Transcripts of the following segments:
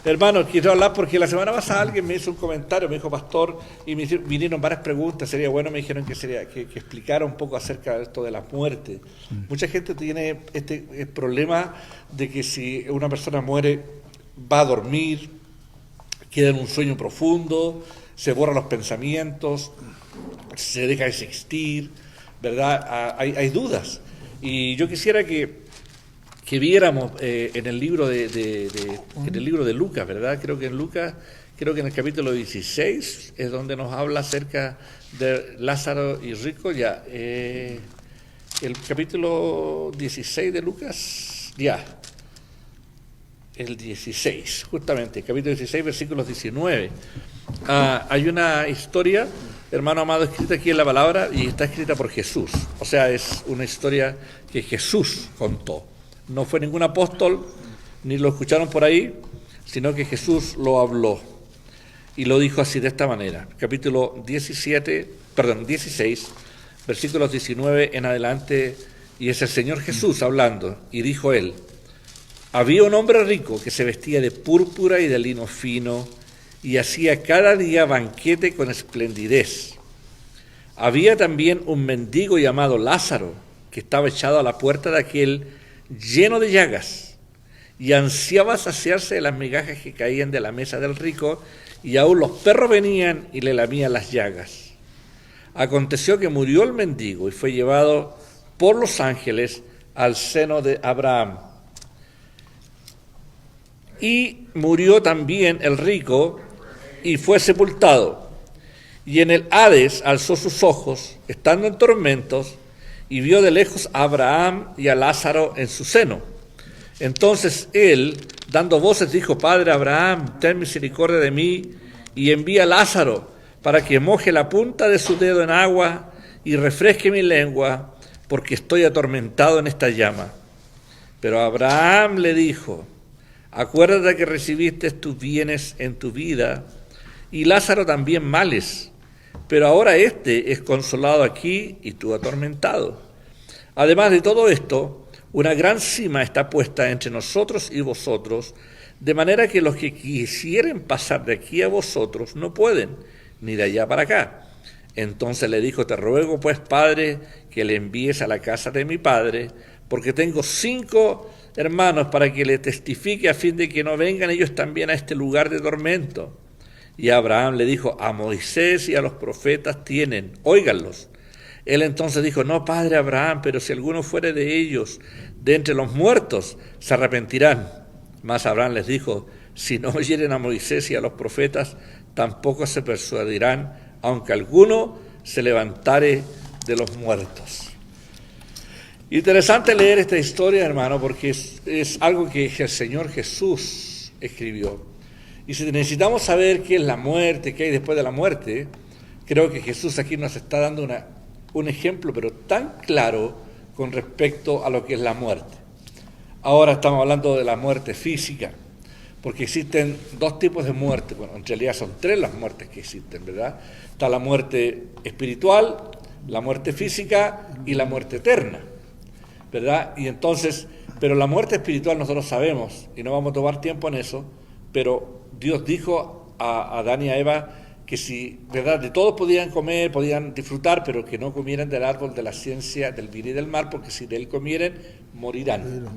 Hermano, quiero hablar porque la semana pasada alguien me hizo un comentario, me dijo pastor, y vinieron varias preguntas. Sería bueno, me dijeron que explicara un poco acerca de esto de la muerte. Mucha gente tiene este problema de que si una persona muere, va a dormir, queda en un sueño profundo, se borran los pensamientos, se deja de existir, ¿verdad? Hay dudas. Y yo quisiera que viéramos en el libro en el libro de Lucas, ¿verdad? Creo que en el capítulo 16 es donde nos habla acerca de Lázaro y rico. El capítulo 16 de Lucas, el 16, justamente, capítulo 16, versículos 19. Hay una historia, hermano amado, escrita aquí en la palabra y está escrita por Jesús. O sea, es una historia que Jesús contó. No fue ningún apóstol, ni lo escucharon por ahí, sino que Jesús lo habló. Y lo dijo así, de esta manera. Capítulo 16, versículos 19 en adelante, y es el Señor Jesús hablando, y dijo él: había un hombre rico que se vestía de púrpura y de lino fino, y hacía cada día banquete con esplendidez. Había también un mendigo llamado Lázaro, que estaba echado a la puerta de aquel lleno de llagas, y ansiaba saciarse de las migajas que caían de la mesa del rico, y aún los perros venían y le lamían las llagas. Aconteció que murió el mendigo y fue llevado por los ángeles al seno de Abraham. Y murió también el rico y fue sepultado. Y en el Hades alzó sus ojos, estando en tormentos, y vio de lejos a Abraham y a Lázaro en su seno. Entonces él, dando voces, dijo: Padre Abraham, ten misericordia de mí, y envía a Lázaro para que moje la punta de su dedo en agua y refresque mi lengua, porque estoy atormentado en esta llama. Pero Abraham le dijo: acuérdate que recibiste tus bienes en tu vida, y Lázaro también males, pero ahora éste es consolado aquí y tú atormentado. Además de todo esto, una gran cima está puesta entre nosotros y vosotros, de manera que los que quisieren pasar de aquí a vosotros no pueden, ni de allá para acá. Entonces le dijo: te ruego pues, Padre, que le envíes a la casa de mi padre, porque tengo 5 hermanos, para que le testifique, a fin de que no vengan ellos también a este lugar de tormento. Y Abraham le dijo: a Moisés y a los profetas tienen, óiganlos. Él entonces dijo: no, padre Abraham, pero si alguno fuere de ellos, de entre los muertos, se arrepentirán. Mas Abraham les dijo: si no oyeren a Moisés y a los profetas, tampoco se persuadirán, aunque alguno se levantare de los muertos. Interesante leer esta historia, hermano, porque es algo que el Señor Jesús escribió. Y si necesitamos saber qué es la muerte, qué hay después de la muerte, creo que Jesús aquí nos está dando un ejemplo, pero tan claro con respecto a lo que es la muerte. Ahora estamos hablando de la muerte física, porque existen 2 tipos de muerte. Bueno, en realidad son 3 las muertes que existen, ¿verdad? Está la muerte espiritual, la muerte física y la muerte eterna, ¿verdad? Y entonces, pero la muerte espiritual nosotros sabemos, y no vamos a tomar tiempo en eso, pero Dios dijo a Adán y a Eva que si, ¿verdad?, de todos podían comer, podían disfrutar, pero que no comieran del árbol de la ciencia del bien y del mal, porque si de él comieren, morirán.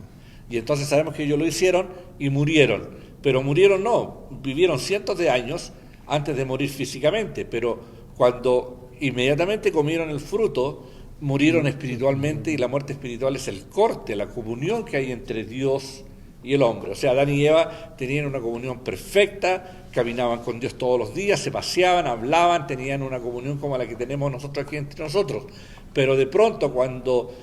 Y entonces sabemos que ellos lo hicieron y murieron. Pero murieron no, vivieron cientos de años antes de morir físicamente, pero cuando inmediatamente comieron el fruto, murieron espiritualmente, y la muerte espiritual es el corte, la comunión que hay entre Dios y el hombre. O sea, Adán y Eva tenían una comunión perfecta, caminaban con Dios todos los días, se paseaban, hablaban, tenían una comunión como la que tenemos nosotros aquí entre nosotros. Pero de pronto, cuando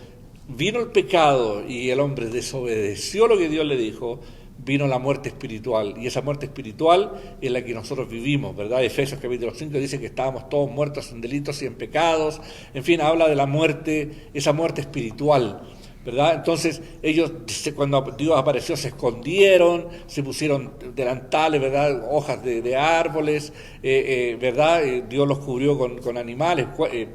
vino el pecado y el hombre desobedeció lo que Dios le dijo, vino la muerte espiritual, y esa muerte espiritual es la que nosotros vivimos, ¿verdad? Efesios capítulo 5 dice que estábamos todos muertos en delitos y en pecados, en fin, habla de la muerte, esa muerte espiritual, ¿verdad? Entonces ellos, cuando Dios apareció, se escondieron, se pusieron delantales, ¿verdad?, hojas de árboles, ¿verdad? Dios los cubrió con animales,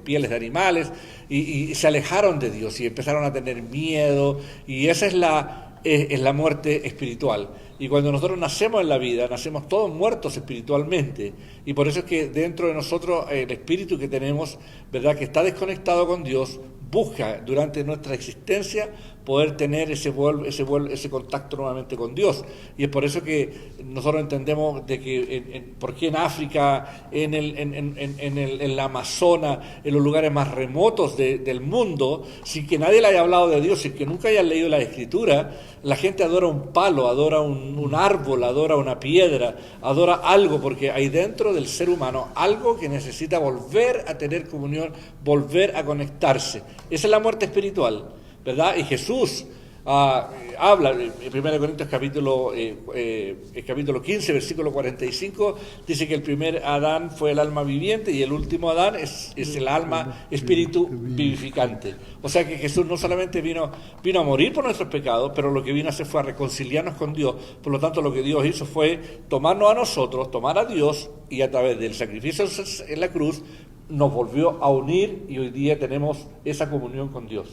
pieles de animales, y se alejaron de Dios y empezaron a tener miedo, y esa es la muerte espiritual. Y cuando nosotros nacemos en la vida, nacemos todos muertos espiritualmente. Y por eso es que dentro de nosotros el espíritu que tenemos, ¿verdad?, que está desconectado con Dios, busca durante nuestra existencia poder tener ese contacto nuevamente con Dios. Y es por eso que nosotros entendemos de que por qué en África, en la Amazonas, en los lugares más remotos del mundo, sin que nadie le haya hablado de Dios, sin que nunca hayan leído la Escritura, la gente adora un palo, adora un árbol, adora una piedra, adora algo, porque hay dentro del ser humano algo que necesita volver a tener comunión, volver a conectarse. Esa es la muerte espiritual, ¿verdad? Y Jesús habla en 1 Corintios capítulo 15, versículo 45, dice que el primer Adán fue el alma viviente y el último Adán es el alma espíritu vivificante. O sea que Jesús no solamente vino a morir por nuestros pecados, pero lo que vino a hacer fue a reconciliarnos con Dios. Por lo tanto, lo que Dios hizo fue tomarnos a nosotros, tomar a Dios, y a través del sacrificio en la cruz nos volvió a unir, y hoy día tenemos esa comunión con Dios.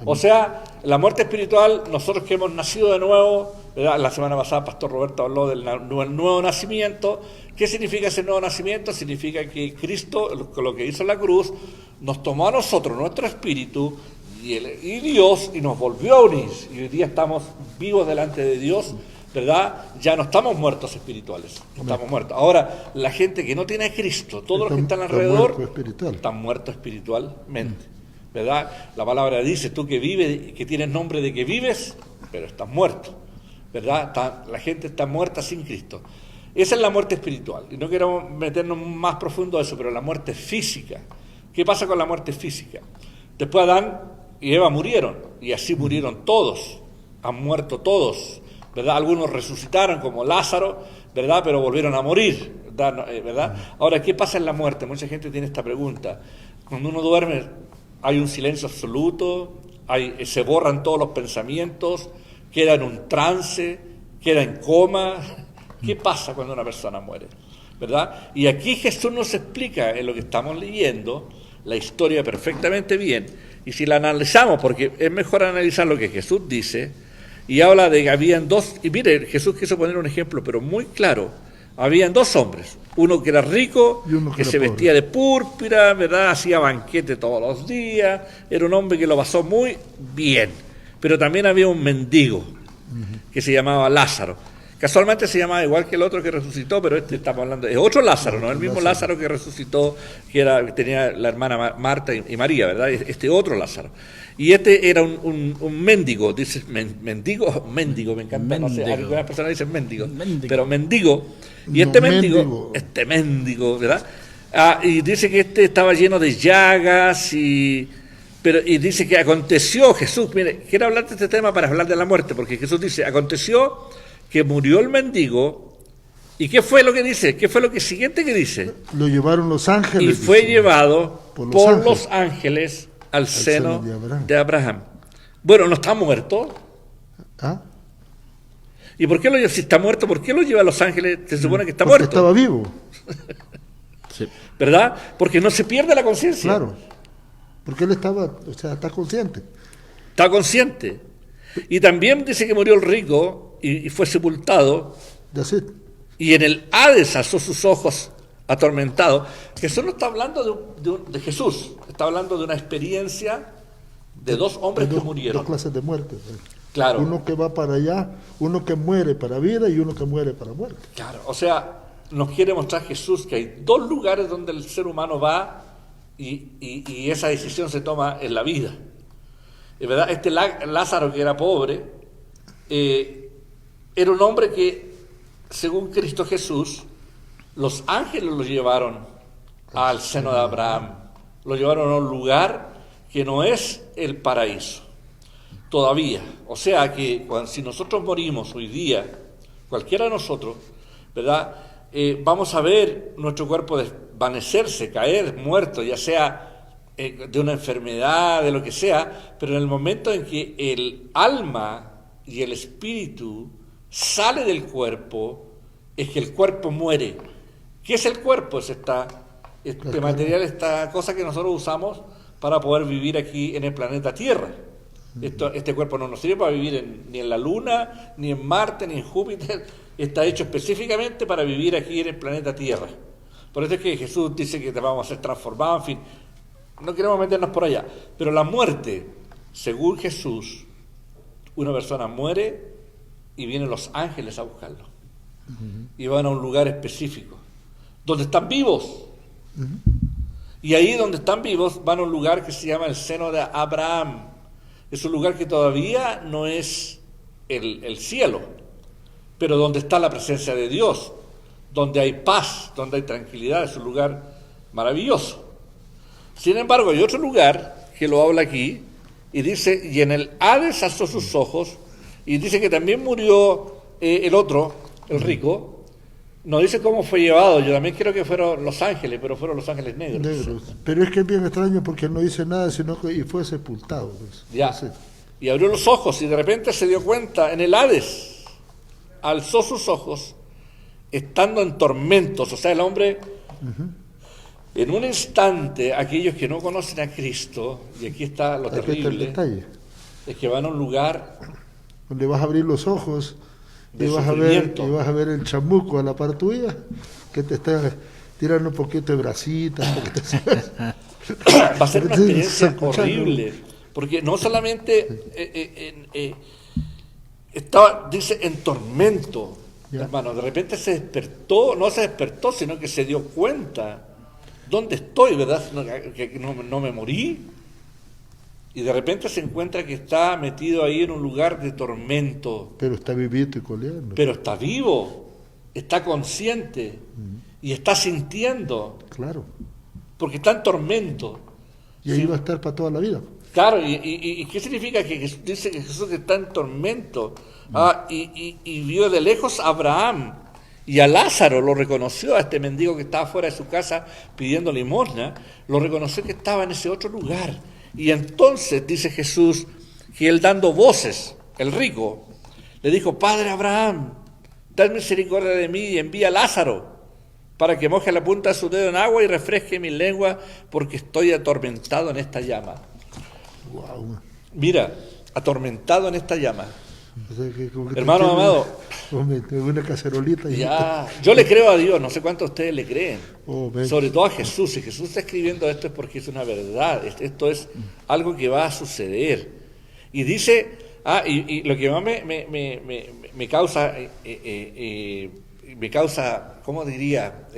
O sea, la muerte espiritual, nosotros que hemos nacido de nuevo, ¿verdad? La semana pasada Pastor Roberto habló del nuevo nacimiento. ¿Qué significa ese nuevo nacimiento? Significa que Cristo, con lo que hizo en la cruz, nos tomó a nosotros, nuestro espíritu, y Dios, y nos volvió a unir. Y hoy día estamos vivos delante de Dios, ¿verdad? Ya no estamos muertos espirituales, no estamos muertos. Ahora, la gente que no tiene a Cristo, todos los que están alrededor, están muertos espiritualmente. ¿Verdad? La palabra dice, tú que vives, que tienes nombre de que vives, pero estás muerto, ¿verdad? La gente está muerta sin Cristo. Esa es la muerte espiritual. Y no quiero meternos más profundo a eso, pero la muerte física. ¿Qué pasa con la muerte física? Después Adán y Eva murieron, y así murieron todos, han muerto todos, ¿verdad? Algunos resucitaron como Lázaro, ¿verdad? Pero volvieron a morir, ¿verdad? Ahora, ¿qué pasa en la muerte? Mucha gente tiene esta pregunta. Cuando uno duerme, hay un silencio absoluto, se borran todos los pensamientos, queda en un trance, queda en coma. ¿Qué pasa cuando una persona muere? ¿Verdad? Y aquí Jesús nos explica en lo que estamos leyendo la historia perfectamente bien. Y si la analizamos, porque es mejor analizar lo que Jesús dice, y habla de que habían dos, y mire, Jesús quiso poner un ejemplo, pero muy claro. Habían dos hombres, uno que era rico, que se vestía de púrpura, ¿verdad? Hacía banquete todos los días, era un hombre que lo pasó muy bien. Pero también había un mendigo, que se llamaba Lázaro. Casualmente se llamaba igual que el otro que resucitó, pero estamos hablando, es otro Lázaro, no el mismo Lázaro que resucitó, que tenía la hermana Marta y María, ¿verdad? Este otro Lázaro. Y este era un mendigo, dice mendigo, me encanta, mendigo. No sé, algunas personas dicen mendigo, pero mendigo. Y este mendigo, ¿verdad? Y dice que estaba lleno de llagas y dice que aconteció, Jesús, mire, quiero hablar de este tema para hablar de la muerte, porque Jesús dice, aconteció que murió el mendigo, ¿y qué fue lo que dice? ¿Qué fue lo siguiente que dice? Lo llevaron los ángeles. Y fue llevado por los ángeles al seno de Abraham. Bueno, ¿no está muerto? ¿Ah? ¿Y por qué si está muerto, por qué lo lleva a los ángeles? Se supone que está porque muerto. Estaba vivo. Sí. ¿Verdad? Porque no se pierde la conciencia. Claro. Porque él está consciente. Está consciente. Y también dice que murió el rico y fue sepultado. Y en el Hades alzó sus ojos atormentado. Jesús no está hablando de Jesús, está hablando de una experiencia de dos hombres que murieron. Dos clases de muerte. Claro. Uno que va para allá, uno que muere para vida y uno que muere para muerte. Claro, o sea, nos quiere mostrar Jesús que hay dos lugares donde el ser humano va y esa decisión se toma en la vida. ¿Verdad? Este Lázaro, que era pobre, era un hombre que, según Cristo Jesús, los ángeles lo llevaron al seno de Abraham, lo llevaron a un lugar que no es el paraíso, todavía. O sea que si nosotros morimos hoy día, cualquiera de nosotros, ¿verdad? Vamos a ver nuestro cuerpo desvanecerse, caer, muerto, ya sea de una enfermedad, de lo que sea, pero en el momento en que el alma y el espíritu sale del cuerpo, es que el cuerpo muere. ¿Qué es el cuerpo? Es este material, esta cosa que nosotros usamos para poder vivir aquí en el planeta Tierra, Este cuerpo no nos sirve para vivir ni en la Luna, ni en Marte, ni en Júpiter. Está hecho específicamente para vivir aquí en el planeta Tierra. Por eso es que Jesús dice que vamos a ser transformados, en fin. No queremos meternos por allá. Pero la muerte, según Jesús, una persona muere y vienen los ángeles a buscarlo. Y van a un lugar específico, donde están vivos. Y ahí donde están vivos van a un lugar que se llama el seno de Abraham. Es un lugar que todavía no es el cielo, pero donde está la presencia de Dios, donde hay paz, donde hay tranquilidad. Es un lugar maravilloso. Sin embargo, hay otro lugar que lo habla aquí, y dice, y en el Hades alzó sus ojos, y dice que también murió el otro, el rico. No dice cómo fue llevado. Yo también creo que fueron los ángeles, pero fueron los ángeles negros. Pero es que es bien extraño porque él no dice nada, sino que y fue sepultado. Pues. Ya. Sí. Y abrió los ojos y de repente se dio cuenta en el Hades. Alzó sus ojos estando en tormentos. O sea, el hombre, en un instante, aquellos que no conocen a Cristo, y aquí está lo terrible, es que van a un lugar donde vas a abrir los ojos de y vas a ver el chamuco a la par tuya, que te está tirando un poquito de brasitas. Va a ser una experiencia horrible, porque no solamente estaba, dice, en tormento, hermano, de repente se despertó, no se despertó, sino que se dio cuenta, ¿dónde estoy, verdad? Que no me morí. Y de repente se encuentra que está metido ahí en un lugar de tormento. Pero está vivito y coleando. Pero está vivo, está consciente y está sintiendo. Claro. Porque está en tormento. Y ahí va a estar para toda la vida. Claro, ¿y qué significa que dice que Jesús está en tormento? Y vio de lejos a Abraham y a Lázaro, lo reconoció, a este mendigo que estaba fuera de su casa pidiendo limosna, lo reconoció que estaba en ese otro lugar. Y entonces dice Jesús que él dando voces, el rico, le dijo, Padre Abraham, ten misericordia de mí y envía a Lázaro para que moje la punta de su dedo en agua y refresque mi lengua porque estoy atormentado en esta llama. Wow. Mira, atormentado en esta llama. O sea, hermano amado, una cacerolita. Ya, yo le creo a Dios, no sé cuántos de ustedes le creen, Oh, sobre todo a Jesús. Si Jesús está escribiendo esto es porque es una verdad, esto es algo que va a suceder. Y dice, y lo que más me causa, ¿cómo diría?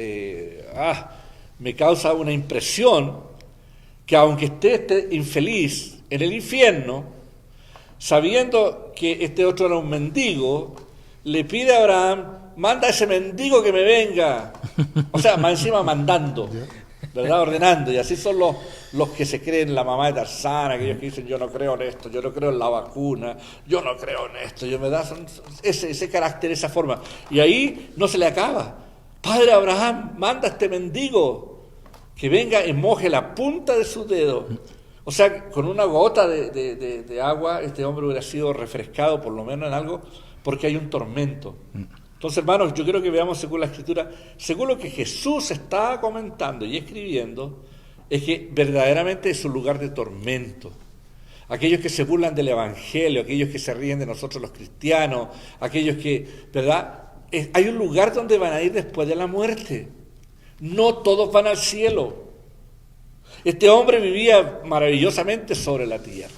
Me causa una impresión que aunque esté infeliz en el infierno, sabiendo que este otro era un mendigo, le pide a Abraham, manda a ese mendigo que me venga. O sea, más encima mandando, ¿verdad? Ordenando. Y así son los que se creen la mamá de Tarzán, aquellos que dicen, yo no creo en esto, yo no creo en la vacuna, yo no creo en esto, ese carácter, esa forma. Y ahí no se le acaba. Padre Abraham, manda a este mendigo que venga y moje la punta de su dedo. O sea, con una gota de agua, este hombre hubiera sido refrescado, por lo menos en algo, porque hay un tormento. Entonces, hermanos, yo quiero que veamos según la Escritura, según lo que Jesús está comentando y escribiendo, es que verdaderamente es un lugar de tormento. Aquellos que se burlan del Evangelio, aquellos que se ríen de nosotros los cristianos, aquellos que, ¿verdad? Hay un lugar donde van a ir después de la muerte. No todos van al cielo. Este hombre vivía maravillosamente sobre la tierra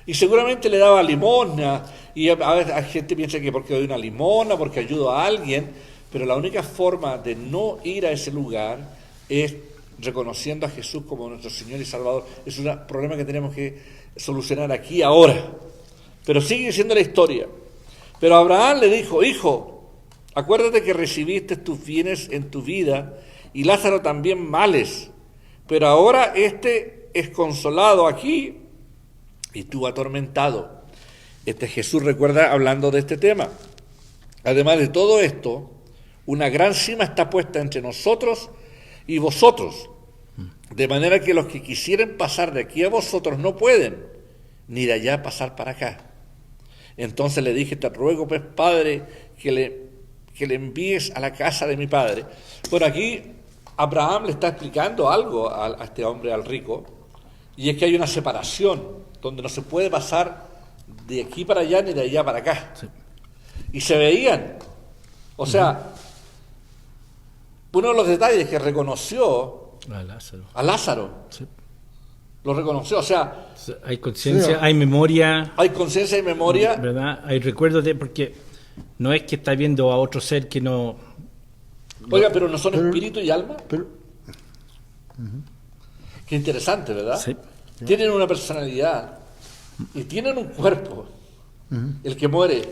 y seguramente le daba limosna, y a veces la gente piensa que porque doy una limosna, porque ayudo a alguien, pero la única forma de no ir a ese lugar es reconociendo a Jesús como nuestro Señor y Salvador. Es un problema que tenemos que solucionar aquí ahora, pero sigue siendo la historia. Pero Abraham le dijo, hijo, acuérdate que recibiste tus bienes en tu vida y Lázaro también males. Pero ahora este es consolado aquí y tú atormentado. Jesús recuerda hablando de este tema. Además de todo esto, una gran cima está puesta entre nosotros y vosotros, de manera que los que quisieren pasar de aquí a vosotros no pueden, ni de allá pasar para acá. Entonces le dije, te ruego pues, Padre, que le envíes a la casa de mi padre. Bueno, aquí Abraham le está explicando algo a este hombre, al rico, y es que hay una separación donde no se puede pasar de aquí para allá ni de allá para acá. Sí. Y se veían. O sea, uno de los detalles que reconoció A Lázaro. Sí. lo reconoció. O sea, hay conciencia, hay memoria. Hay conciencia y memoria. ¿Verdad? Hay recuerdos porque no es que está viendo a otro ser que no. Oiga, pero no son espíritu y alma. Qué interesante, ¿verdad? Sí. Tienen una personalidad y tienen un cuerpo, el que muere,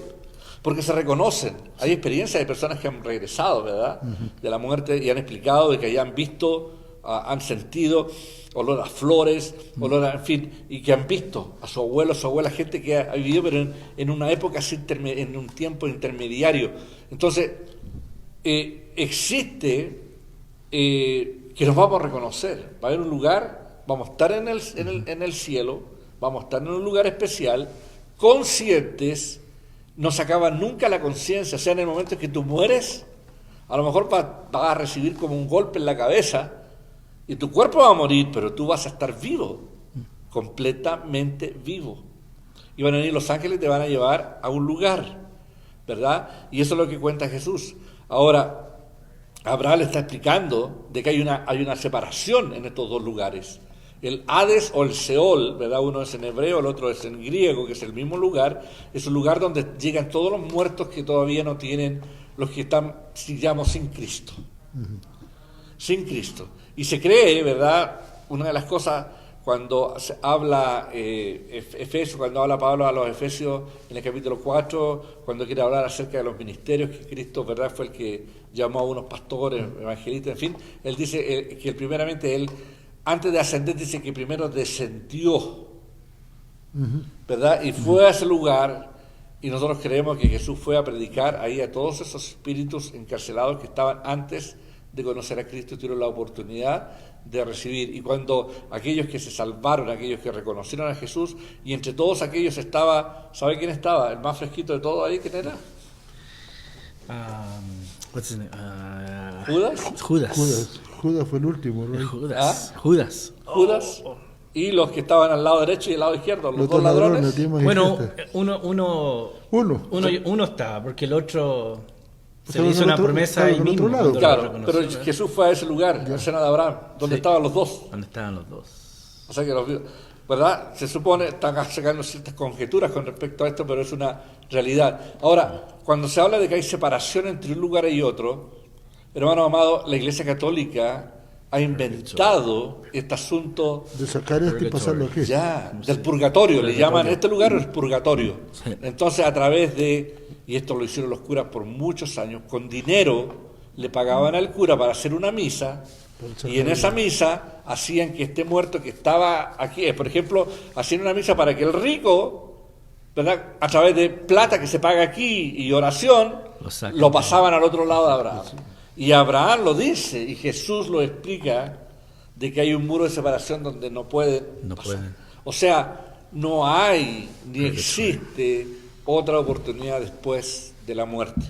porque se reconocen. Hay experiencias de personas que han regresado, ¿verdad? De la muerte y han explicado de que hayan visto, han sentido olor a flores, olor a, en fin, y que han visto a su abuelo, a su abuela, gente que ha vivido, pero en una época así, en un tiempo intermediario. Entonces, existe que nos vamos a reconocer. Va a haber un lugar, vamos a estar en el cielo, vamos a estar en un lugar especial, conscientes, no se acaba nunca la conciencia. O sea, en el momento en que tú mueres, a lo mejor vas a recibir como un golpe en la cabeza y tu cuerpo va a morir, pero tú vas a estar vivo, completamente vivo. Y van a venir los ángeles y te van a llevar a un lugar, ¿verdad? Y eso es lo que cuenta Jesús. Ahora, Abraham le está explicando de que hay una separación en estos dos lugares. El Hades o el Seol, ¿verdad? Uno es en hebreo, el otro es en griego, que es el mismo lugar. Es un lugar donde llegan todos los muertos que todavía no tienen, los que están, digamos, sin Cristo. Sin Cristo. Y se cree, ¿verdad? Una de las cosas, cuando habla Efesios, cuando habla Pablo a los Efesios en el capítulo 4, cuando quiere hablar acerca de los ministerios que Cristo, ¿verdad?, fue el que llamó a unos pastores, evangelistas, en fin, él dice que primeramente él, antes de ascender, dice que primero descendió, ¿verdad? Y fue a ese lugar, y nosotros creemos que Jesús fue a predicar ahí a todos esos espíritus encarcelados que estaban antes de conocer a Cristo y tuvieron la oportunidad de recibir. Y cuando aquellos que se salvaron, aquellos que reconocieron a Jesús, y entre todos aquellos estaba, ¿sabe quién estaba? El más fresquito de todo ahí, ¿quién era? Judas fue el último, ¿no? Judas. Y los que estaban al lado derecho y al lado izquierdo, los dos ladrones. Bueno, uno estaba, porque el otro se le hizo una promesa ahí mismo. Claro, pero Jesús fue a ese lugar, a la cena de Abraham, donde estaban los dos. Donde estaban los dos. O sea que los vio, ¿verdad? Se supone, están sacando ciertas conjeturas con respecto a esto, pero es una realidad. Ahora, cuando se habla de que hay separación entre un lugar y otro, hermano amado, la Iglesia Católica ha inventado este asunto de sacar y pasarlo aquí. Ya, del purgatorio, le llaman, este lugar es purgatorio. Sí. Entonces, a través de, y esto lo hicieron los curas por muchos años, con dinero le pagaban al cura para hacer una misa, y en esa misa hacían que este muerto que estaba aquí, por ejemplo, hacían una misa para que el rico, ¿verdad?, a través de plata que se paga aquí y oración, lo pasaban al otro lado de Abraham. Y Abraham lo dice, y Jesús lo explica, de que hay un muro de separación donde no pueden pasar. O sea, no hay ni existe otra oportunidad después de la muerte,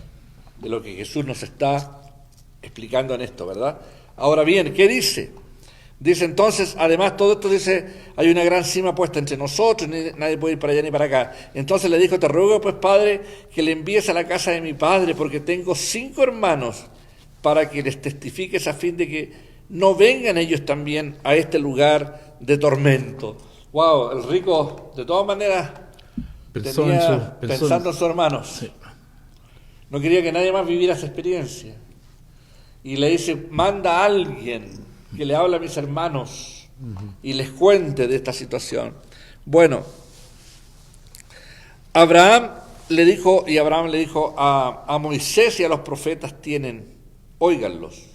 de lo que Jesús nos está explicando en esto, ¿verdad? Ahora bien, ¿qué dice? Dice entonces, además todo esto dice, hay una gran cima puesta entre nosotros, nadie puede ir para allá ni para acá. Entonces le dijo, te ruego pues, Padre, que le envíes a la casa de mi padre, porque tengo 5 hermanos, para que les testifiques a fin de que no vengan ellos también a este lugar de tormento. El rico, de todas maneras, pensando en sus hermanos. Sí. No quería que nadie más viviera esa experiencia. Y le dice, manda a alguien que le hable a mis hermanos y les cuente de esta situación. Bueno, Abraham le dijo a Moisés y a los profetas óiganlos.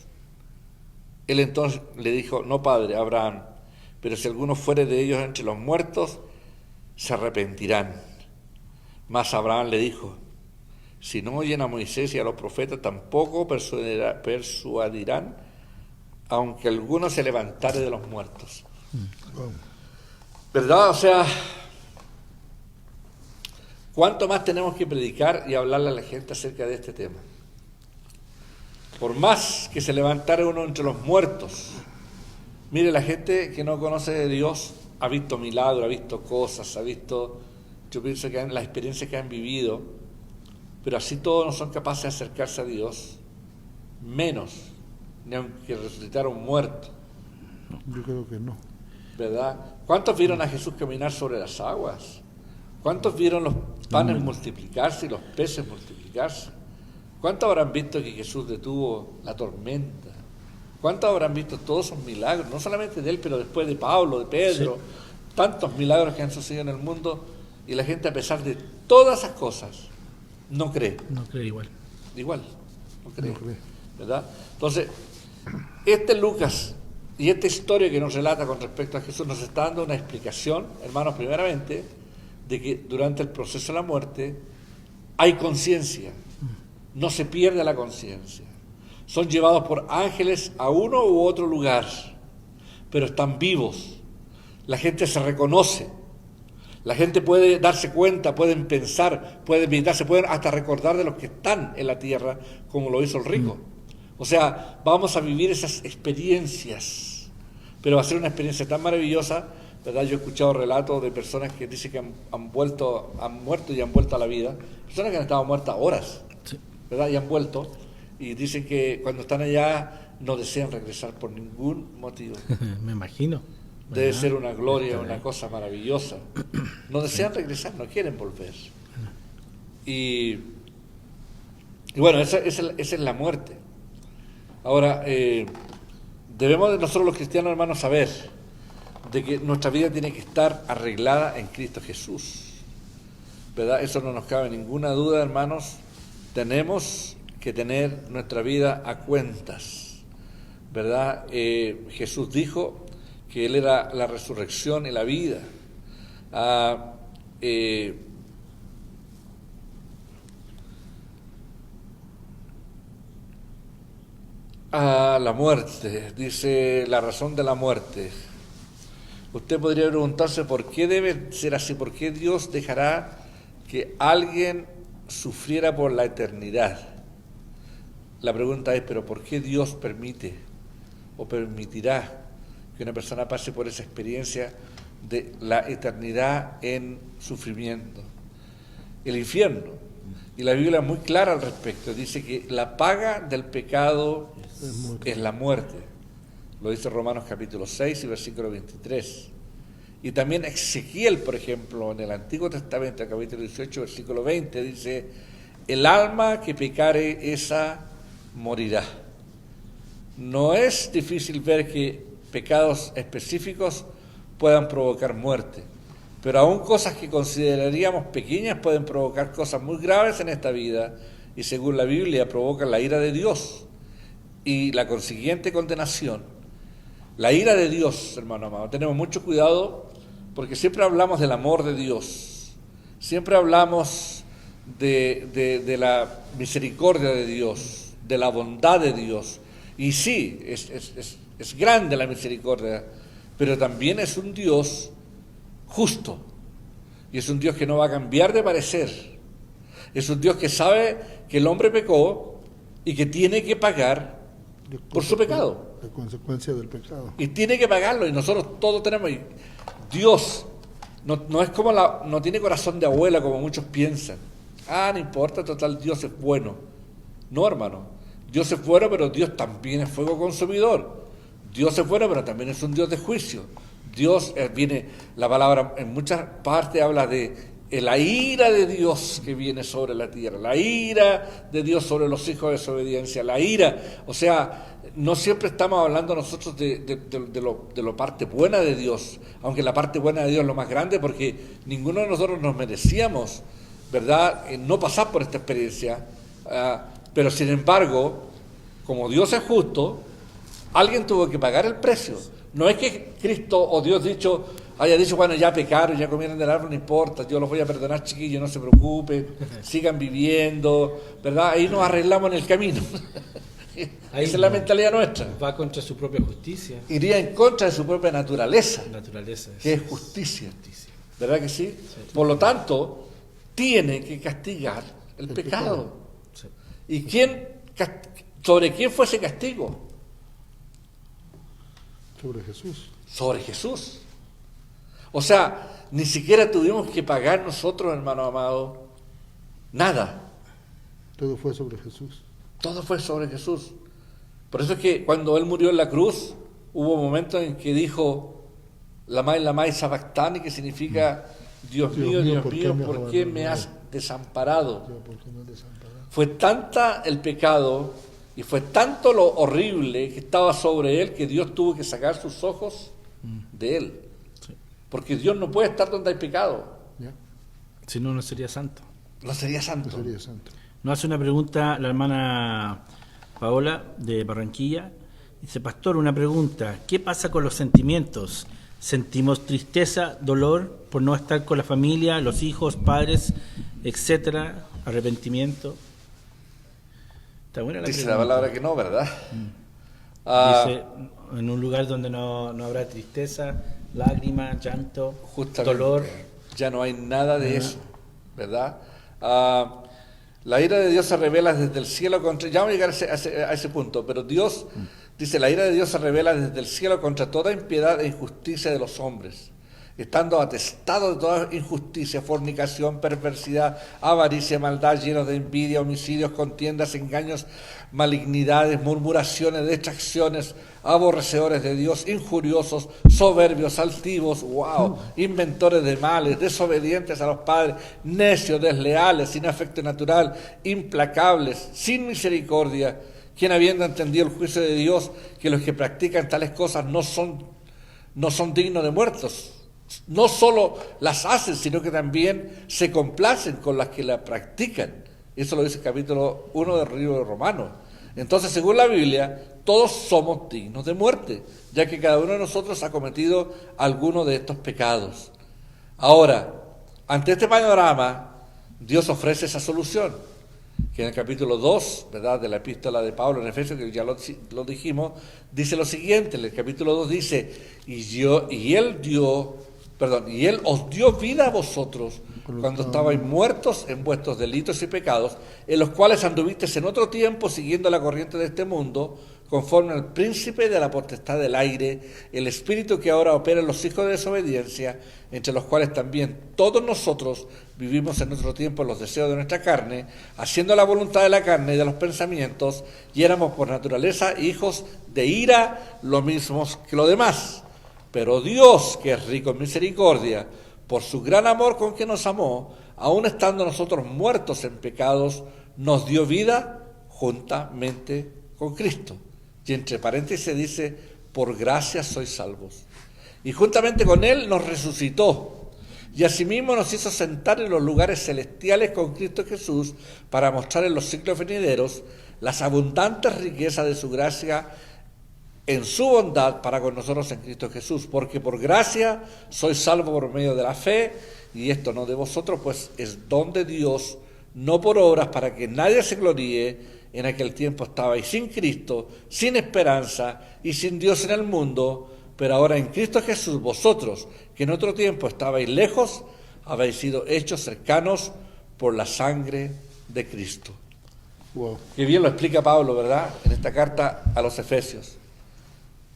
Él entonces le dijo, no, padre, Abraham, pero si alguno fuere de ellos entre los muertos, se arrepentirán. Mas Abraham le dijo, si no oyen a Moisés y a los profetas, tampoco persuadirán, aunque alguno se levantare de los muertos. ¿Verdad? O sea, ¿cuánto más tenemos que predicar y hablarle a la gente acerca de este tema? Por más que se levantara uno entre los muertos, mire, la gente que no conoce de Dios ha visto milagros, ha visto cosas, ha visto yo pienso que las experiencias que han vivido, pero así todos no son capaces de acercarse a Dios, menos, ni aunque resucitaron muertos. Yo creo que no. ¿Verdad? ¿Cuántos vieron a Jesús caminar sobre las aguas? ¿Cuántos vieron los panes multiplicarse y los peces multiplicarse? ¿Cuántos habrán visto que Jesús detuvo la tormenta? ¿Cuántos habrán visto todos esos milagros? No solamente de él, pero después de Pablo, de Pedro, sí. Tantos milagros que han sucedido en el mundo, y la gente, a pesar de todas esas cosas, no cree. No cree igual. Igual, no cree. No cree. ¿Verdad? Entonces, Lucas y esta historia que nos relata con respecto a Jesús nos está dando una explicación, hermanos, primeramente, de que durante el proceso de la muerte hay conciencia, no se pierde la conciencia. Son llevados por ángeles a uno u otro lugar, pero están vivos. La gente se reconoce, la gente puede darse cuenta, pueden pensar, pueden meditar, se pueden hasta recordar de los que están en la tierra, como lo hizo el rico. O sea, vamos a vivir esas experiencias, pero va a ser una experiencia tan maravillosa, ¿verdad? Yo he escuchado relatos de personas que dicen que han muerto y han vuelto a la vida, personas que han estado muertas horas, ¿verdad? Y han vuelto, y dicen que cuando están allá no desean regresar por ningún motivo. Me imagino. Debe ser una gloria, una cosa maravillosa. No desean regresar, no quieren volver. Y bueno, esa es la muerte. Ahora, debemos nosotros los cristianos, hermanos, saber de que nuestra vida tiene que estar arreglada en Cristo Jesús, ¿verdad? Eso no nos cabe ninguna duda, hermanos. Tenemos que tener nuestra vida a cuentas, ¿verdad? Jesús dijo que Él era la resurrección y la vida. La muerte, dice la razón de la muerte. Usted podría preguntarse por qué debe ser así, por qué Dios dejará que alguien sufriera por la eternidad. La pregunta es, ¿pero por qué Dios permite o permitirá que una persona pase por esa experiencia de la eternidad en sufrimiento? El infierno. Y la Biblia es muy clara al respecto. Dice que la paga del pecado es la muerte. Lo dice Romanos capítulo 6 y versículo 23. Y también Ezequiel, por ejemplo, en el Antiguo Testamento, capítulo 18, versículo 20, dice: el alma que pecare, esa morirá. No es difícil ver que pecados específicos puedan provocar muerte, pero aún cosas que consideraríamos pequeñas pueden provocar cosas muy graves en esta vida, y según la Biblia provocan la ira de Dios y la consiguiente condenación. La ira de Dios, hermano amado, tenemos mucho cuidado porque siempre hablamos del amor de Dios, siempre hablamos de la misericordia de Dios, de la bondad de Dios, y sí, es grande la misericordia, pero también es un Dios justo, y es un Dios que no va a cambiar de parecer, es un Dios que sabe que el hombre pecó y que tiene que pagar por su pecado. La consecuencia del pecado. Y tiene que pagarlo, y nosotros todos tenemos. Dios no es como no tiene corazón de abuela como muchos piensan. No importa, total, Dios es bueno. No, hermano, Dios es bueno, pero Dios también es fuego consumidor. Dios es bueno, pero también es un Dios de juicio. Dios la palabra en muchas partes habla de la ira de Dios que viene sobre la tierra, la ira de Dios sobre los hijos de desobediencia, la ira, o sea, no siempre estamos hablando nosotros de la parte buena de Dios, aunque la parte buena de Dios es lo más grande, porque ninguno de nosotros nos merecíamos, ¿verdad?, no pasar por esta experiencia, pero sin embargo, como Dios es justo, alguien tuvo que pagar el precio. No es que Cristo o Dios haya dicho, bueno, ya pecaron, ya comieron del árbol, no importa, yo los voy a perdonar, chiquillos, no se preocupen, sigan viviendo, ¿verdad? Ahí nos arreglamos en el camino. Esa es la mentalidad nuestra. Va contra su propia justicia. Iría en contra de su propia naturaleza, Que es justicia. ¿Verdad que sí? Por lo tanto, tiene que castigar el pecado. Sí. ¿Y sobre quién fue ese castigo? Sobre Jesús. Sobre Jesús. O sea, ni siquiera tuvimos que pagar nosotros, hermano amado, nada. Todo fue sobre Jesús. Todo fue sobre Jesús. Por eso es que cuando Él murió en la cruz, hubo momentos en que dijo, Lamai sabactani, que significa, Dios mío, ¿por qué me has desamparado? Fue tanta el pecado y fue tanto lo horrible que estaba sobre Él que Dios tuvo que sacar sus ojos de Él. Sí. Porque Dios no puede estar donde hay pecado. ¿Ya? Si no, no sería santo. No sería santo. No sería santo. Nos hace una pregunta la hermana Paola de Barranquilla. Dice, pastor, una pregunta. ¿Qué pasa con los sentimientos? ¿Sentimos tristeza, dolor por no estar con la familia, los hijos, padres, etcétera? ¿Arrepentimiento? Está buena la Dice pregunta. la palabra que no, ¿verdad? Dice, en un lugar donde no habrá tristeza, lágrimas, llanto, Justamente, dolor. ya no hay nada de eso, ¿verdad? La ira de Dios se revela desde el cielo contra... Ya vamos a llegar a ese punto, pero Dios dice, la ira de Dios se revela desde el cielo contra toda impiedad e injusticia de los hombres, estando atestados de toda injusticia, fornicación, perversidad, avaricia, maldad, llenos de envidia, homicidios, contiendas, engaños, malignidades, murmuraciones, detracciones, aborrecedores de Dios, injuriosos, soberbios, altivos, inventores de males, desobedientes a los padres, necios, desleales, sin afecto natural, implacables, sin misericordia, quien habiendo entendido el juicio de Dios, que los que practican tales cosas no son dignos de muertos, no solo las hacen, sino que también se complacen con las que la practican. Eso lo dice el capítulo 1 del libro de Romanos. Entonces, según la Biblia, todos somos dignos de muerte, ya que cada uno de nosotros ha cometido alguno de estos pecados. Ahora, ante este panorama, Dios ofrece esa solución, que en el capítulo 2, ¿verdad?, de la epístola de Pablo en Efesios, que ya lo dijimos, dice lo siguiente. En el capítulo 2 dice, y Él os dio vida a vosotros cuando estabais muertos en vuestros delitos y pecados, en los cuales anduvisteis en otro tiempo siguiendo la corriente de este mundo, conforme al príncipe de la potestad del aire, el espíritu que ahora opera en los hijos de desobediencia, entre los cuales también todos nosotros vivimos en nuestro tiempo en los deseos de nuestra carne, haciendo la voluntad de la carne y de los pensamientos, y éramos por naturaleza hijos de ira, lo mismos que los demás. Pero Dios, que es rico en misericordia, por su gran amor con que nos amó, aun estando nosotros muertos en pecados, nos dio vida juntamente con Cristo. Y entre paréntesis se dice, por gracia sois salvos. Y juntamente con Él nos resucitó, y asimismo nos hizo sentar en los lugares celestiales con Cristo Jesús, para mostrar en los siglos venideros las abundantes riquezas de su gracia en su bondad para con nosotros en Cristo Jesús, porque por gracia sois salvos por medio de la fe, y esto no de vosotros, pues es don de Dios, no por obras, para que nadie se gloríe. En aquel tiempo estabais sin Cristo, sin esperanza y sin Dios en el mundo, pero ahora en Cristo Jesús vosotros, que en otro tiempo estabais lejos, habéis sido hechos cercanos por la sangre de Cristo. Wow. Qué bien lo explica Pablo, ¿verdad?, en esta carta a los Efesios.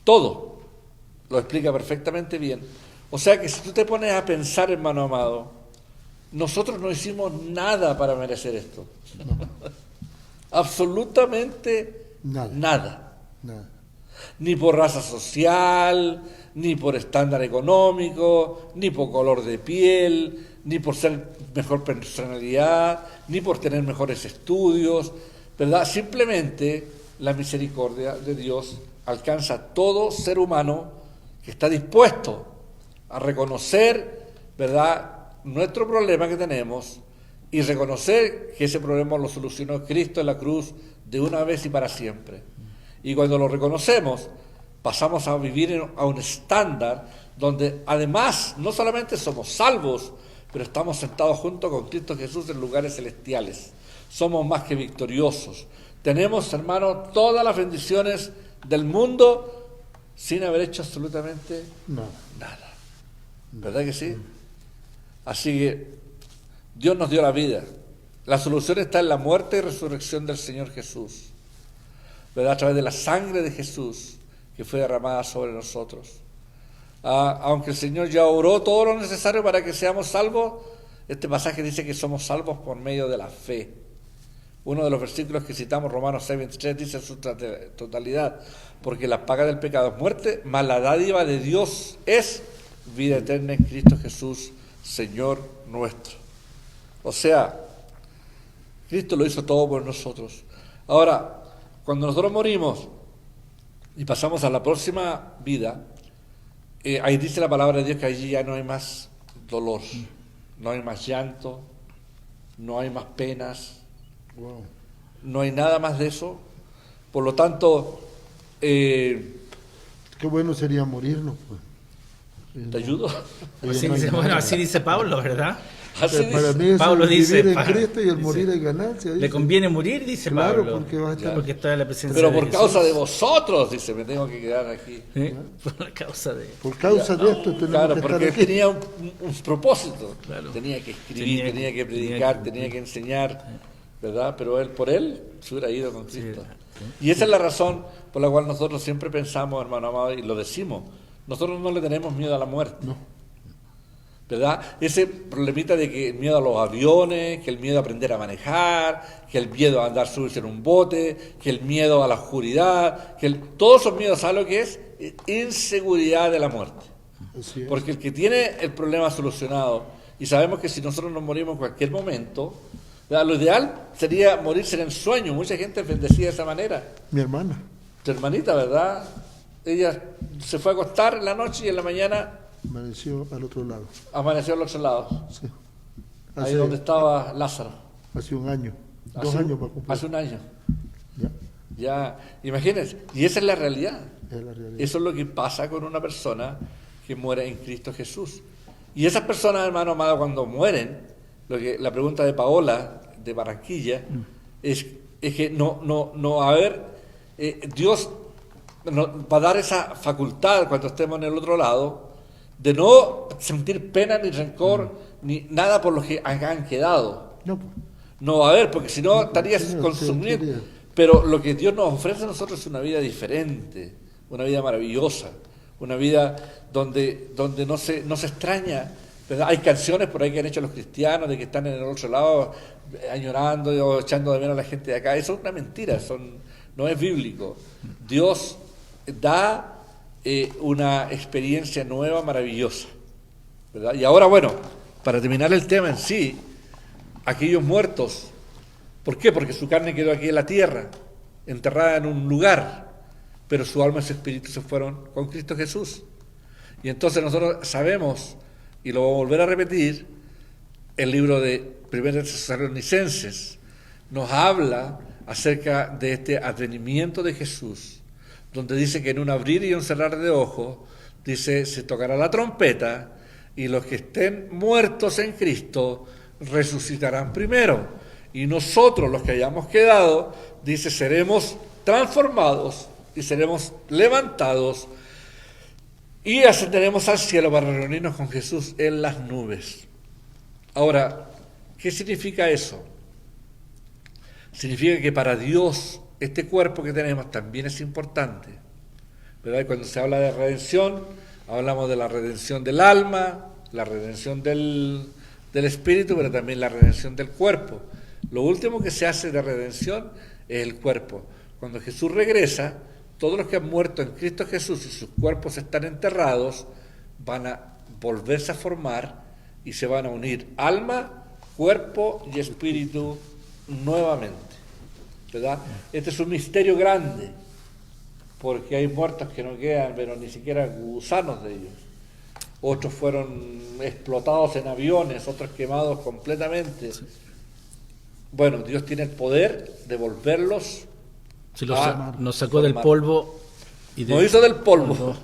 Todo lo explica perfectamente bien. O sea que si tú te pones a pensar, hermano amado, nosotros no hicimos nada para merecer esto. No. Absolutamente nada. Ni por raza social, ni por estándar económico, ni por color de piel, ni por ser mejor personalidad, ni por tener mejores estudios, ¿verdad? Simplemente la misericordia de Dios alcanza a todo ser humano que está dispuesto a reconocer, ¿verdad?, nuestro problema que tenemos, y reconocer que ese problema lo solucionó Cristo en la cruz de una vez y para siempre. Y cuando lo reconocemos, pasamos a vivir a un estándar donde además no solamente somos salvos, pero estamos sentados junto con Cristo Jesús en lugares celestiales. Somos más que victoriosos. Tenemos, hermano, todas las bendiciones del mundo sin haber hecho absolutamente nada. ¿Verdad que sí? Así que Dios nos dio la vida. La solución está en la muerte y resurrección del Señor Jesús, ¿verdad?, a través de la sangre de Jesús que fue derramada sobre nosotros. Aunque el Señor ya obró todo lo necesario para que seamos salvos, este pasaje dice que somos salvos por medio de la fe. Uno de los versículos que citamos, Romanos 6:23, dice en su totalidad: porque la paga del pecado es muerte, mas la dádiva de Dios es vida eterna en Cristo Jesús, Señor nuestro. O sea, Cristo lo hizo todo por nosotros. Ahora, cuando nosotros morimos y pasamos a la próxima vida, ahí dice la palabra de Dios que allí ya no hay más dolor, no hay más llanto, no hay más penas, Wow. no hay nada más de eso. Por lo tanto, Qué bueno sería morirnos, pues. ¿te ayudo? Así dice, bueno, así dice Pablo, ¿verdad? Así Para dice. mí es Pablo dice, vivir en para- Cristo y el dice, morir es ganancia. Le dice. conviene morir, dice Claro, Pablo. porque va a estar- Porque está en la presencia Pero de por Jesús. causa de vosotros, dice, me tengo que quedar aquí. ¿Eh? Por la causa de... Por causa de esto tenemos Claro, que estar porque él aquí. tenía un propósito. Claro. Tenía que escribir, tenía que predicar, tenía que enseñar, ¿verdad? Pero por él se hubiera ido con Cristo. Y esa es la razón por la cual nosotros siempre pensamos, hermano amado, y lo decimos, nosotros no le tenemos miedo a la muerte. No. ¿Verdad? Ese problemita de que el miedo a los aviones, que el miedo a aprender a manejar, que el miedo a andar subirse en un bote, que el miedo a la oscuridad, todos esos miedos, ¿sabes lo que es? Inseguridad de la muerte. Así es. Porque el que tiene el problema solucionado, y sabemos que si nosotros nos morimos en cualquier momento, ¿verdad? Lo ideal sería morirse en el sueño. Mucha gente bendecía de esa manera. Mi hermana. Tu hermanita, ¿verdad? Ella se fue a acostar en la noche y en la mañana Amaneció al otro lado. amaneció al otro lado. Sí. Ahí donde estaba Lázaro. Hace un año. Dos Hace- años para cumplir. Hace un año. Ya, Ya, imagínense. Y esa es la realidad. es la realidad. Eso es lo que pasa con una persona que muere en Cristo Jesús. Y esas personas, hermano amado, cuando mueren, la pregunta de Paola, de Barranquilla, es que Dios nos va a dar esa facultad cuando estemos en el otro lado de no sentir pena ni rencor ni nada por los que han quedado. No, pues, No va a haber, porque si no estarías sí, consumiendo. sería. Pero lo que Dios nos ofrece a nosotros es una vida diferente, una vida maravillosa, una vida donde no se extraña, ¿verdad? Hay canciones por ahí que han hecho los cristianos de que están en el otro lado añorando o echando de menos a la gente de acá. Eso es una mentira, no es bíblico. Dios da una experiencia nueva, maravillosa, ¿verdad? Y ahora, bueno, para terminar el tema en sí, aquellos muertos, ¿por qué? Porque su carne quedó aquí en la tierra, enterrada en un lugar, pero su alma y su espíritu se fueron con Cristo Jesús. Y entonces nosotros sabemos, y lo voy a volver a repetir, el libro de 1 Tesalonicenses nos habla acerca de este advenimiento de Jesús, donde dice que en un abrir y un cerrar de ojos, dice, se tocará la trompeta y los que estén muertos en Cristo resucitarán primero. Y nosotros, los que hayamos quedado, dice, seremos transformados y seremos levantados y ascenderemos al cielo para reunirnos con Jesús en las nubes. Ahora, ¿qué significa eso? Significa que para Dios este cuerpo que tenemos también es importante, ¿verdad? Y cuando se habla de redención, hablamos de la redención del alma, la redención del espíritu, pero también la redención del cuerpo. Lo último que se hace de redención es el cuerpo. Cuando Jesús regresa, todos los que han muerto en Cristo Jesús y sus cuerpos están enterrados, van a volverse a formar y se van a unir alma, cuerpo y espíritu nuevamente, ¿verdad? Este es un misterio grande, porque hay muertos que no quedan, pero ni siquiera gusanos de ellos. Otros fueron explotados en aviones, otros quemados completamente. Bueno, Dios tiene el poder de volverlos. Si nos sacó formar. del polvo y Nos hizo del polvo.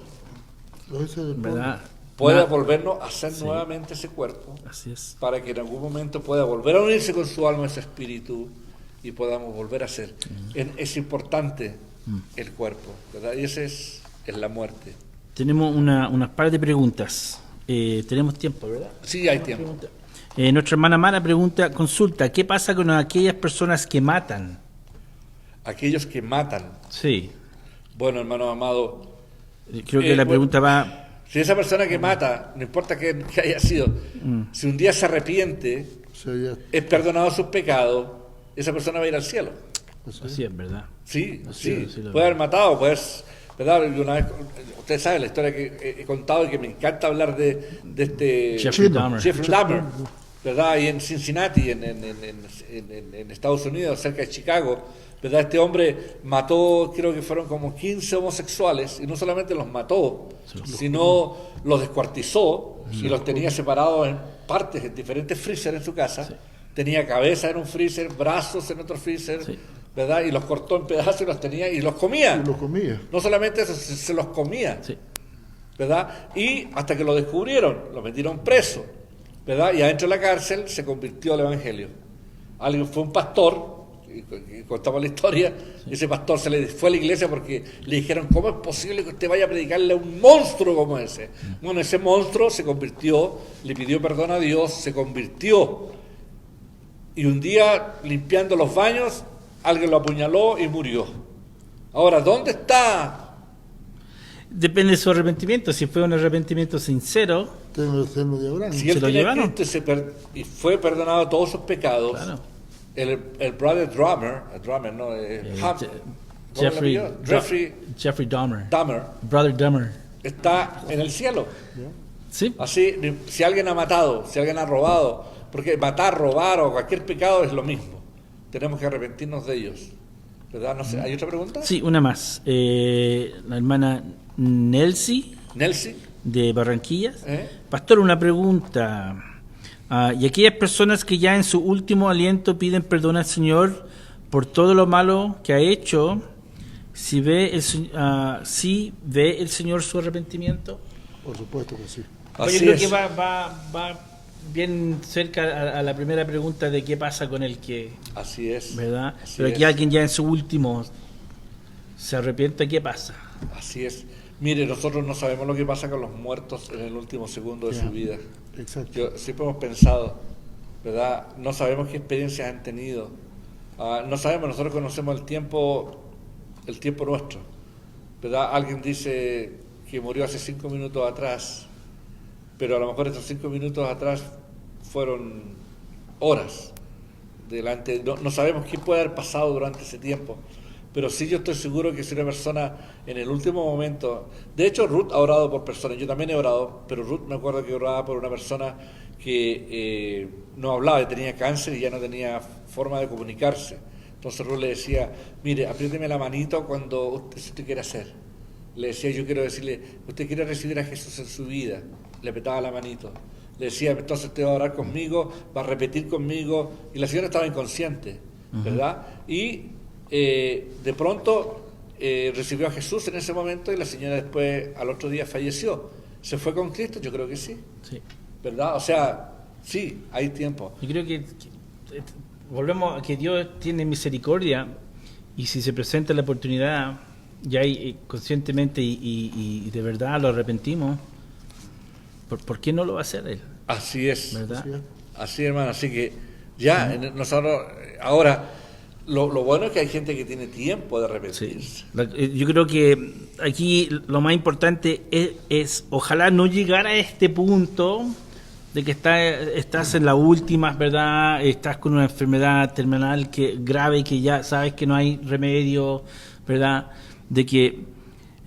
lo hice del pueblo. ¿verdad? Puede volvernos a hacer nuevamente ese cuerpo, Así es. para que en algún momento pueda volver a unirse con su alma, ese espíritu, y podamos volver a ser. Es importante el cuerpo, ¿verdad? Y ese es la muerte. Tenemos unas par de preguntas. Tenemos tiempo, ¿verdad? Sí, hay tiempo. Nuestra hermana Mara consulta, ¿qué pasa con aquellas personas que matan? Aquellos que matan. Sí, Bueno, hermano amado, creo que la pregunta va Si esa persona que mata, no importa que haya sido, si un día se arrepiente, es perdonado sus pecados, esa persona va a ir al cielo. Así es, ¿verdad? Sí, Así sí. lo Puede haber veo. matado, ¿verdad? Y una vez, ustedes saben la historia que he contado y que me encanta hablar de este Jeffrey Dahmer. Jeffrey Dahmer, ¿verdad? Y en Cincinnati, en Estados Unidos, cerca de Chicago, ¿verdad? Este hombre mató, creo que fueron como 15 homosexuales, y no solamente los mató, sino los descuartizó y los tenía separados en partes, en diferentes freezer en su casa. Sí. Tenía cabeza en un freezer, brazos en otro freezer, Sí. ¿verdad? Y los cortó en pedazos y los tenía y los comía. Y lo comía. No solamente eso, se los comía, Sí. ¿verdad? Y hasta que lo descubrieron, lo metieron preso, ¿verdad? Y adentro de la cárcel se convirtió al Evangelio. Alguien fue un pastor, y contamos la historia, y ese pastor se le fue a la iglesia porque le dijeron, ¿cómo es posible que usted vaya a predicarle a un monstruo como ese? Bueno, ese monstruo se convirtió, le pidió perdón a Dios, se convirtió. Y un día, limpiando los baños, alguien lo apuñaló y murió. Ahora, ¿dónde está? Depende de su arrepentimiento. Si fue un arrepentimiento sincero, Tengo que hacerlo de Abraham. Si ¿Se él lo tenía llevaron? Cristo y fue perdonado de todos sus pecados, claro. el brother Dahmer, ¿no? Jeffrey Dahmer. Dahmer Brother Dahmer. está en el cielo. Sí. Así, si alguien ha matado, si alguien ha robado, porque matar, robar o cualquier pecado es lo mismo. Tenemos que arrepentirnos de ellos. ¿Verdad? No sé, ¿hay otra pregunta? Sí, una más. La hermana Nelsie, Nelsie, de Barranquillas. ¿eh? Pastor, una pregunta. Y aquellas personas que ya en su último aliento piden perdón al Señor por todo lo malo que ha hecho, ¿sí ve el Señor su arrepentimiento? Por supuesto que sí. Pues Así yo creo es. que va bien cerca a la primera pregunta de qué pasa con el que, Así es. ¿verdad? Así Pero aquí es. alguien ya en su último se arrepiente, ¿qué pasa? Así es. Mire, nosotros no sabemos lo que pasa con los muertos en el último segundo de Ya. su vida. Exacto. Siempre hemos pensado, ¿verdad? No sabemos qué experiencias han tenido. No sabemos, nosotros conocemos el tiempo nuestro, ¿verdad? Alguien dice que murió hace 5 minutos atrás, pero a lo mejor estos 5 minutos atrás fueron horas delante. No sabemos qué puede haber pasado durante ese tiempo, pero sí yo estoy seguro que si una persona en el último momento, de hecho Ruth ha orado por personas, yo también he orado, pero Ruth me acuerdo que oraba por una persona que no hablaba, tenía cáncer y ya no tenía forma de comunicarse. Entonces Ruth le decía, mire, apriéteme la manito cuando usted quiere hacer. Le decía, yo quiero decirle, usted quiere recibir a Jesús en su vida. Le apretaba la manito. Le decía, entonces usted va a orar conmigo, va a repetir conmigo. Y la señora estaba inconsciente, ¿verdad? Y de pronto recibió a Jesús en ese momento y la señora después, al otro día, falleció. ¿Se fue con Cristo? Yo creo que sí, Sí. ¿verdad? O sea, sí, hay tiempo. Yo creo que volvemos a que Dios tiene misericordia y si se presenta la oportunidad ya conscientemente y de verdad lo arrepentimos, ¿por qué no lo va a hacer Él? Así es. ¿Verdad? Sí. Así, hermano, así que ya, nosotros, ahora, lo bueno es que hay gente que tiene tiempo de arrepentirse. Sí. Yo creo que aquí lo más importante es ojalá no llegar a este punto de que estás en las últimas, ¿verdad? Estás con una enfermedad terminal grave que ya sabes que no hay remedio, ¿verdad? De que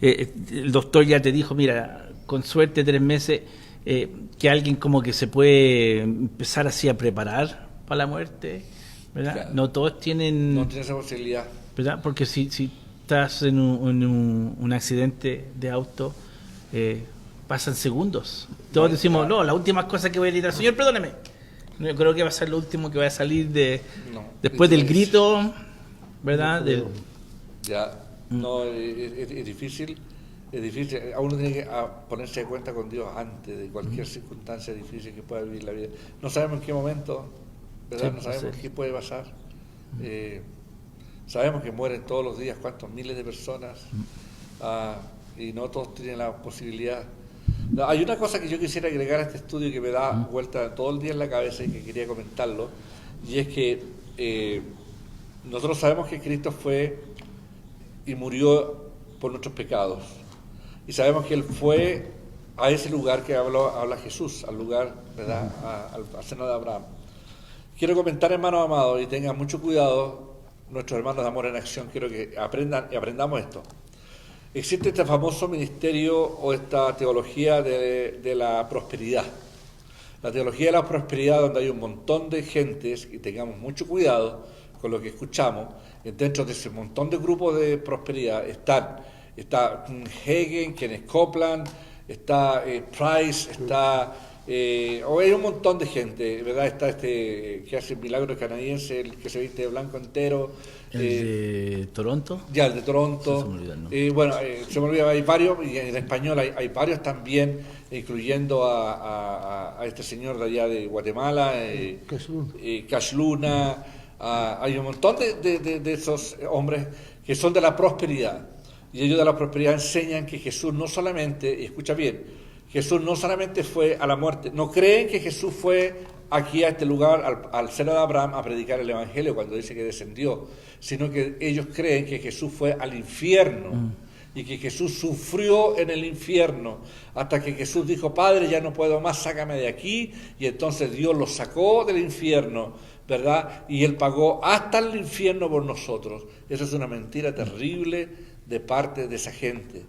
el doctor ya te dijo, mira, con suerte 3 meses, que alguien como que se puede empezar así a preparar para la muerte, ¿verdad? Claro. No todos tienen... No tiene esa posibilidad. ¿verdad? Porque si estás en un accidente de auto, pasan segundos. Todos decimos, no, las últimas cosas que voy a gritar, Señor, perdóneme. No, yo creo que va a ser lo último que va a salir No. después del Es- grito, ¿verdad? No, Del- Ya, no, es difícil. Es difícil. A uno tiene que ponerse de cuenta con Dios antes de cualquier circunstancia difícil que pueda vivir la vida. No sabemos en qué momento, ¿verdad? Sí, No sabemos sí. qué puede pasar. Sabemos que mueren todos los días, cuántos miles de personas, y no todos tienen la posibilidad. No, hay una cosa que yo quisiera agregar a este estudio que me da vuelta todo el día en la cabeza y que quería comentarlo, y es que nosotros sabemos que Cristo fue y murió por nuestros pecados, y sabemos que Él fue a ese lugar que habla Jesús, al lugar, ¿verdad?, al seno de Abraham. Quiero comentar, hermanos amados, y tengan mucho cuidado, nuestros hermanos de Amor en Acción, quiero que aprendan y aprendamos esto. Existe este famoso ministerio o esta teología de la prosperidad. La teología de la prosperidad, donde hay un montón de gentes, y tengamos mucho cuidado con lo que escuchamos. Dentro de ese montón de grupos de prosperidad está Hagin, Kenneth Copeland, está Price, está hay un montón de gente, ¿verdad? Está que hace milagros canadiense, el que se viste de blanco entero. ¿El de Toronto? Ya, el de Toronto. Se me olvida el nombre. Bueno, se me olvida, hay varios, y en español hay varios también, incluyendo a este señor de allá de Guatemala, Cash Luna. Hay un montón de esos hombres que son de la prosperidad, y ellos de la prosperidad enseñan que Jesús no solamente, y escucha bien, Jesús no solamente fue a la muerte, no creen que Jesús fue aquí a este lugar, al seno de Abraham, a predicar el Evangelio cuando dice que descendió, sino que ellos creen que Jesús fue al infierno y que Jesús sufrió en el infierno hasta que Jesús dijo: Padre, ya no puedo más, sácame de aquí, y entonces Dios lo sacó del infierno, ¿verdad? Y Él pagó hasta el infierno por nosotros. Eso es una mentira terrible de parte de esa gente,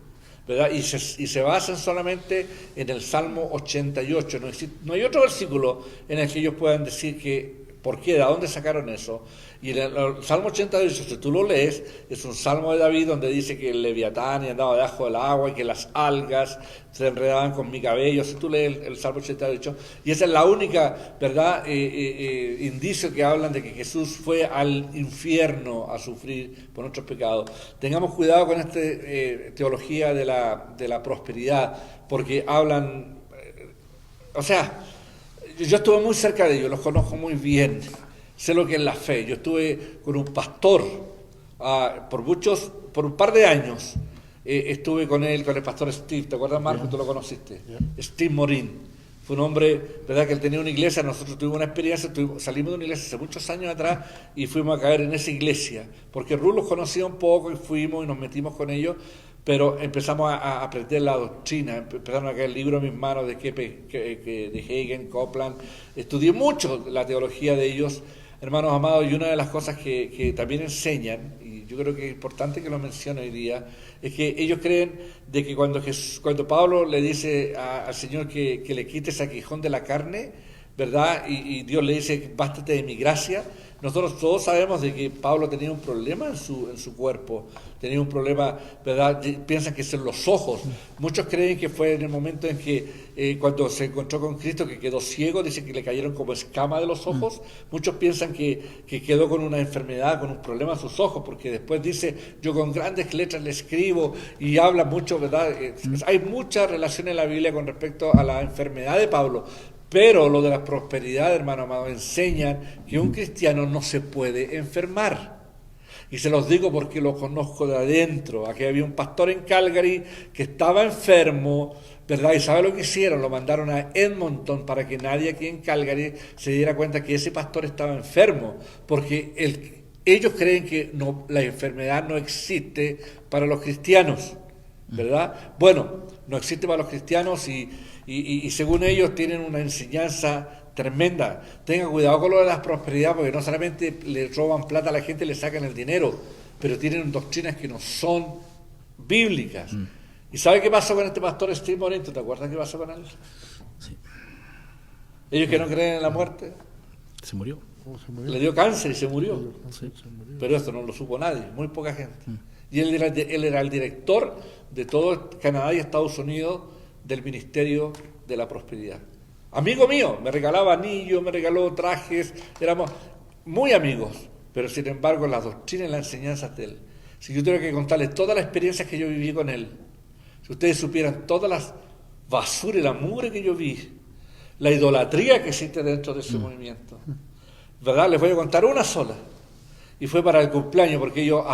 ¿verdad? Y se basan solamente en el Salmo 88. No hay otro versículo en el que ellos puedan decir que ¿por qué? ¿De dónde sacaron eso? Y el Salmo 88, si tú lo lees, es un salmo de David donde dice que el leviatán andaba debajo del agua y que las algas se enredaban con mi cabello. Si tú lees el Salmo 88, y esa es la única, ¿verdad?, indicio que hablan de que Jesús fue al infierno a sufrir por nuestros pecados. Tengamos cuidado con esta teología de la prosperidad, porque hablan, yo estuve muy cerca de ellos, los conozco muy bien, sé lo que es la fe. Yo estuve con un pastor por un par de años, estuve con el pastor Steve, ¿te acuerdas, Marco? Tú lo conociste, Steve Morin. Fue un hombre, ¿verdad?, que él tenía una iglesia. Nosotros tuvimos una experiencia, salimos de una iglesia hace muchos años atrás y fuimos a caer en esa iglesia, porque Ruth los conocía un poco y fuimos y nos metimos con ellos. Pero empezamos a aprender la doctrina, empezaron a caer libros en mis manos de Hagin, Copeland. Estudié mucho la teología de ellos, hermanos amados, y una de las cosas que también enseñan, y yo creo que es importante que lo mencione hoy día, es que ellos creen de que cuando Pablo le dice al Señor que le quite ese aguijón de la carne, ¿verdad? Y Dios le dice: bástate de mi gracia. Nosotros todos sabemos de que Pablo tenía un problema en su cuerpo, tenía un problema, ¿verdad? Piensan que son los ojos. Muchos creen que fue en el momento en que cuando se encontró con Cristo que quedó ciego, dicen que le cayeron como escamas de los ojos. Muchos piensan que quedó con una enfermedad, con un problema en sus ojos, porque después dice: yo con grandes letras le escribo, y habla mucho, ¿verdad? Hay mucha relación en la Biblia con respecto a la enfermedad de Pablo. Pero lo de la prosperidad, hermano amado, enseñan que un cristiano no se puede enfermar. Y se los digo porque lo conozco de adentro. Aquí había un pastor en Calgary que estaba enfermo, ¿verdad? ¿Y sabe lo que hicieron? Lo mandaron a Edmonton para que nadie aquí en Calgary se diera cuenta que ese pastor estaba enfermo. Porque ellos creen que la enfermedad no existe para los cristianos, ¿verdad? Bueno, no existe para los cristianos y según ellos tienen una enseñanza tremenda. Tengan cuidado con lo de la prosperidad, porque no solamente le roban plata a la gente y le sacan el dinero, pero tienen doctrinas que no son bíblicas. ¿Y sabe qué pasó con este pastor Steve Morin? ¿Te acuerdas qué pasó con él? Sí. Ellos que no creen en la muerte. Se murió. Le dio cáncer y se murió. Sí. Pero esto no lo supo nadie, muy poca gente. Y él era el director de todo Canadá y Estados Unidos del Ministerio de la Prosperidad. Amigo mío, me regalaba anillos, me regaló trajes, éramos muy amigos, pero sin embargo las doctrinas y las enseñanzas de él. Si yo tuviera que contarles todas las experiencias que yo viví con él, si ustedes supieran todas las basuras y la mugre que yo vi, la idolatría que existe dentro de ese movimiento, ¿verdad? Les voy a contar una sola, y fue para el cumpleaños, porque ellos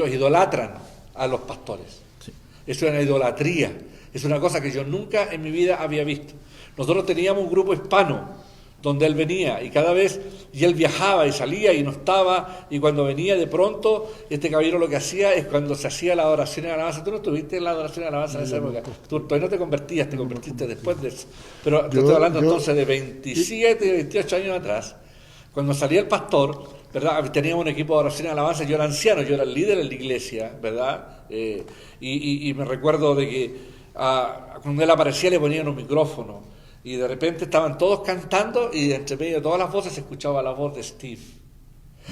idolatran a los pastores. Sí. Eso es una idolatría. Es una cosa que yo nunca en mi vida había visto. Nosotros teníamos un grupo hispano, donde él venía, y cada vez, y él viajaba y salía y no estaba, y cuando venía de pronto, este caballero lo que hacía es cuando se hacía la adoración y la alabanza. Tú no estuviste en la adoración y la alabanza en esa época, tú todavía no te convertías, te convertiste después de eso, pero te estoy hablando entonces de 27, 28 años atrás, cuando salía el pastor, ¿verdad? Teníamos un equipo de oración y alabanza, yo era anciano, yo era el líder en la iglesia, ¿verdad? Y me recuerdo de que cuando él aparecía le ponían un micrófono, y de repente estaban todos cantando y entre medio de todas las voces se escuchaba la voz de Steve.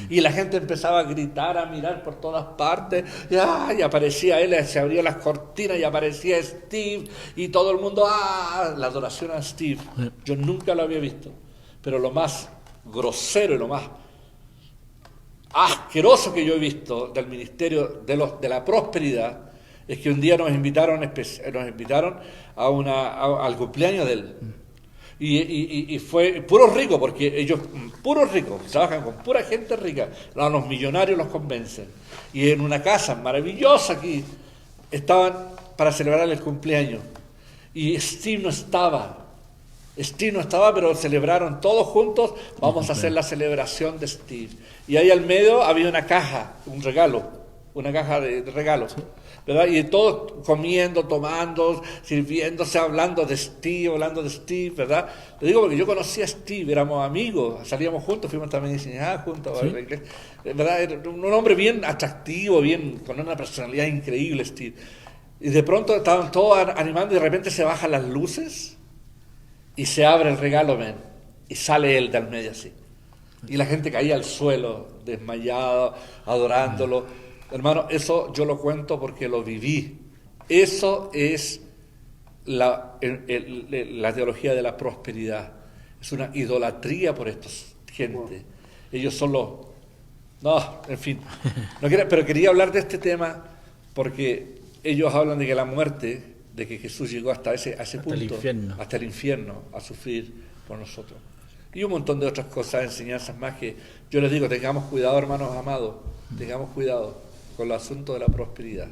Y la gente empezaba a gritar, a mirar por todas partes, y aparecía él, se abrían las cortinas y aparecía Steve, y todo el mundo, la adoración a Steve. Yo nunca lo había visto, pero lo más grosero y lo más asqueroso que yo he visto del ministerio de la prosperidad es que un día nos invitaron al cumpleaños de él. Y fue puro rico, porque ellos, puros ricos, trabajan con pura gente rica, a los millonarios los convencen. Y en una casa maravillosa aquí, estaban para celebrar el cumpleaños. Y Steve no estaba, pero celebraron todos juntos, vamos a hacer la celebración de Steve. Y ahí al medio había una caja, una caja de regalos. ¿Verdad? Y todos comiendo, tomando, sirviéndose, hablando de Steve, ¿verdad? Te digo porque yo conocí a Steve, éramos amigos, salíamos juntos, fuimos también diseñados juntos, ¿sí? ¿Verdad? Era un hombre bien atractivo, con una personalidad increíble, Steve. Y de pronto estaban todos animando y de repente se bajan las luces y se abre el regalo, y sale él del medio así. Y la gente caía al suelo, desmayado, adorándolo. Hermano, eso yo lo cuento porque lo viví. Eso es la teología de la prosperidad. Es una idolatría por esta gente. Ellos son los... No, en fin. Pero quería hablar de este tema porque ellos hablan de que la muerte, de que Jesús llegó hasta ese punto, hasta el infierno, a sufrir por nosotros. Y un montón de otras cosas, enseñanzas más que yo les digo, tengamos cuidado, hermanos amados, tengamos cuidado con el asunto de la prosperidad.